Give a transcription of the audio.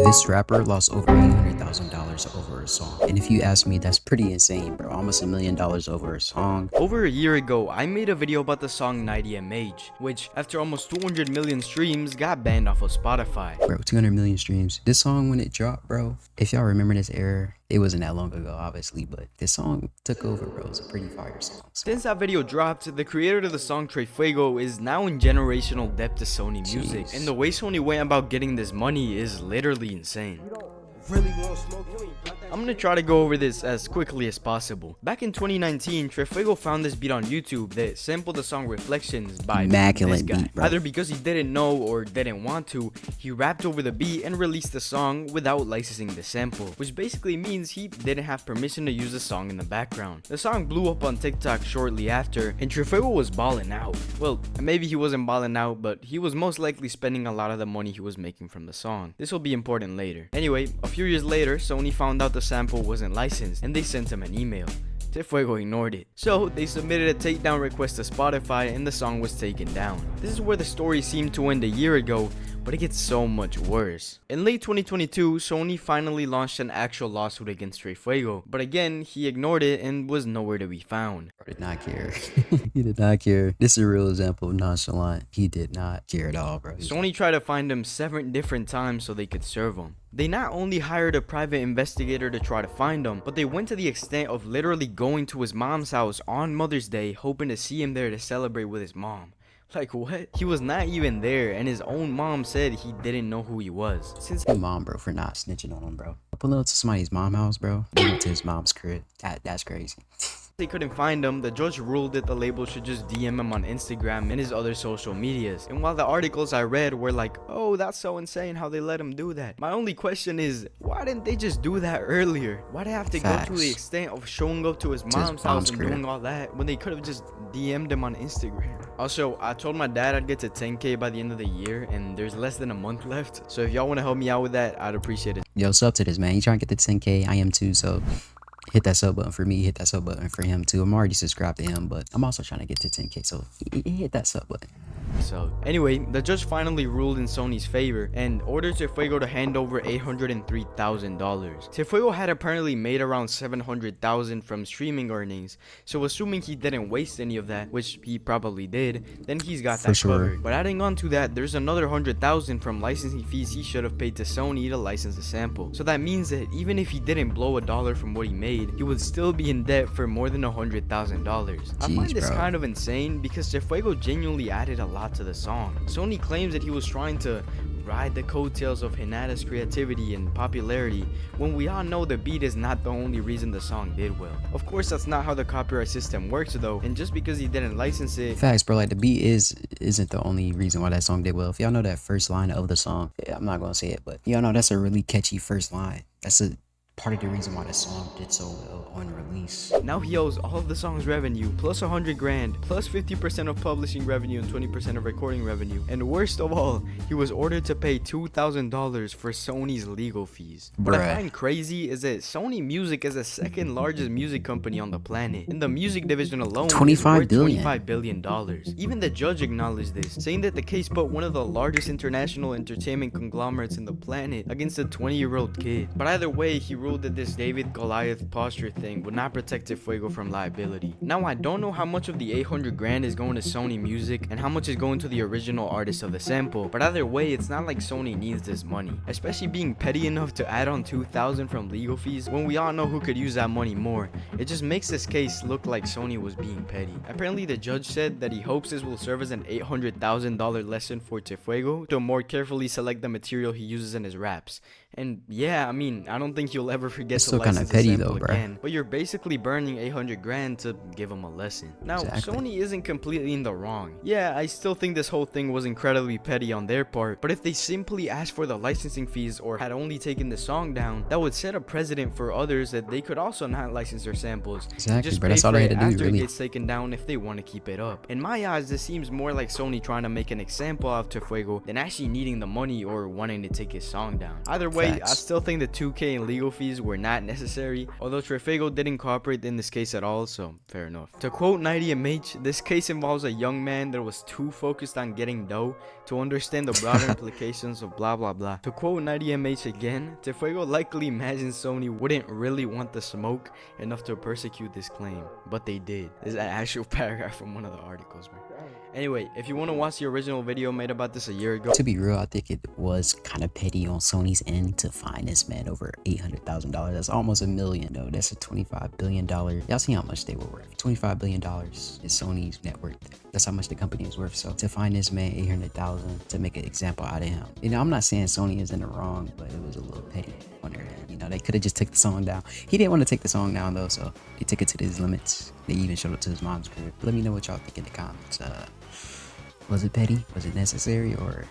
This rapper lost over $800,000 over a song. And if you ask me, that's pretty insane, bro. Almost $1 million over a song. Over a year ago, I made a video about the song 90mh, which, after almost 200 million streams, got banned off of Spotify. Bro, 200 million streams. This song, when it dropped, bro, if y'all remember this era, it wasn't that long ago, obviously, but this song took over, bro. It's a pretty fire song. Since that video dropped, the creator of the song Trey Fuego is now in generational debt to Sony Music, and the way Sony went about getting this money is literally insane. I'm gonna try to go over this as quickly as possible. Back in 2019, Trey Fuego found this beat on YouTube that sampled the song Reflections by Immaculate this guy. beat, bro. Either because he didn't know or didn't want to, he rapped over the beat and released the song without licensing the sample, which basically means he didn't have permission to use the song in the background. The song blew up on TikTok shortly after, and Trey Fuego was balling out. Well, maybe he wasn't balling out, but he was most likely spending a lot of the money he was making from the song. This will be important later. Anyway, a few years later, Sony found out the sample wasn't licensed, and they sent him an email. Trey Fuego ignored it. So they submitted a takedown request to Spotify, and the song was taken down. This is where the story seemed to end a year ago, but it gets so much worse. In late 2022, Sony finally launched an actual lawsuit against Trey Fuego, but again, he ignored it and was nowhere to be found. Bro did not care. He did not care. This is a real example of nonchalant. He did not care at all, bro. Sony tried to find him 7 different times so they could serve him. They not only hired a private investigator to try to find him, but they went to the extent of literally going to his mom's house on Mother's Day hoping to see him there to celebrate with his mom. Like, what? He was not even there, and his own mom said he didn't know who he was. Since Your mom, bro, for not snitching on him, bro. Pulling up to somebody's mom's house, bro. Going up to his mom's crib. That's crazy. they couldn't find him, the judge ruled that the label should just DM him on Instagram and his other social medias. And while the articles I read were like, oh, that's so insane how they let him do that, my only question is, why didn't they just do that earlier? Why'd they have to go to the extent of showing up to his mom's house and doing all that when they could have just DM'd him on Instagram? Also, I told my dad I'd get to 10K by the end of the year, and there's less than a month left. So if y'all want to help me out with that, I'd appreciate it. Yo, sub to this, man. You trying to get the 10K? I am too, so hit that sub button for me, hit that sub button for him too. I'm already subscribed to him, but I'm also trying to get to 10K, so hit that sub button. So anyway, the judge finally ruled in Sony's favor and ordered Trey Fuego to hand over $803,000. Trey Fuego had apparently made around $700,000 from streaming earnings, so assuming he didn't waste any of that, which he probably did, then he's got that covered. But adding on to that, there's another $100,000 from licensing fees he should have paid to Sony to license the sample. So that means that even if he didn't blow a dollar from what he made, he would still be in debt for more than $100,000. I find this kind of insane because Trey Fuego genuinely added a lot to the song. Sony claims that he was trying to ride the coattails of Hinata's creativity and popularity, when we all know the beat is not the only reason the song did well. Of course, that's not how the copyright system works though, and just because he didn't license it— Facts, bro. Like, the beat isn't the only reason why that song did well. If y'all know that first line of the song, I'm not gonna say it, but y'all know that's a really catchy first line. That's a part of the reason why the song did so well on release. Now he owes all of the song's revenue, plus $100,000, plus 50% of publishing revenue and 20% of recording revenue. And worst of all, he was ordered to pay $2,000 for Sony's legal fees. What I find crazy is that Sony Music is the second largest music company on the planet. In the music division alone, $25 billion. Even the judge acknowledged this, saying that the case put one of the largest international entertainment conglomerates in the planet against a 20-year-old kid. But either way, he ruled that this David Goliath posture thing would not protect Trey Fuego from liability. Now, I don't know how much of the $800,000 is going to Sony Music and how much is going to the original artist of the sample, but either way, it's not like Sony needs this money, especially being petty enough to add on $2,000 from legal fees when we all know who could use that money more. It just makes this case look like Sony was being petty. Apparently, the judge said that he hopes this will serve as an $800,000 lesson for Trey Fuego to more carefully select the material he uses in his raps. And yeah, I mean, I don't think you'll ever forget to license the sample again, but you're basically burning $800,000 to give him a lesson. Now, Sony isn't completely in the wrong. Yeah, I still think this whole thing was incredibly petty on their part, but if they simply asked for the licensing fees or had only taken the song down, that would set a precedent for others that they could also not license their samples. Just bro. That's all they had to do, after really. It gets taken down if they want to keep it up. In my eyes, this seems more like Sony trying to make an example of Trey Fuego than actually needing the money or wanting to take his song down. Either way, I still think the $2K in legal fees fees were not necessary, although Trefego didn't cooperate in this case at all, so fair enough. To quote 90MH, this case involves a young man that was too focused on getting dough to understand the broader implications of blah blah blah. To quote 90MH again, Trefego likely imagined Sony wouldn't really want the smoke enough to persecute this claim, but they did. This is an actual paragraph from one of the articles, bro. Anyway, if you want to watch the original video made about this a year ago, To be real, I think it was kind of petty on Sony's end to fine this man over $800,000. That's almost $1 million, though. That's a $25 billion. Y'all see how much they were worth. $25 billion is Sony's net worth. That's how much the company is worth. So to find this man $800,000 to make an example out of him, you know, I'm not saying Sony is in the wrong, but it was a little petty on their end. You know, they could have just took the song down. He didn't want to take the song down though, so they took it to his limits. They even showed it to his mom's crib. Let me know what y'all think in the comments. Was it petty? Was it necessary? Or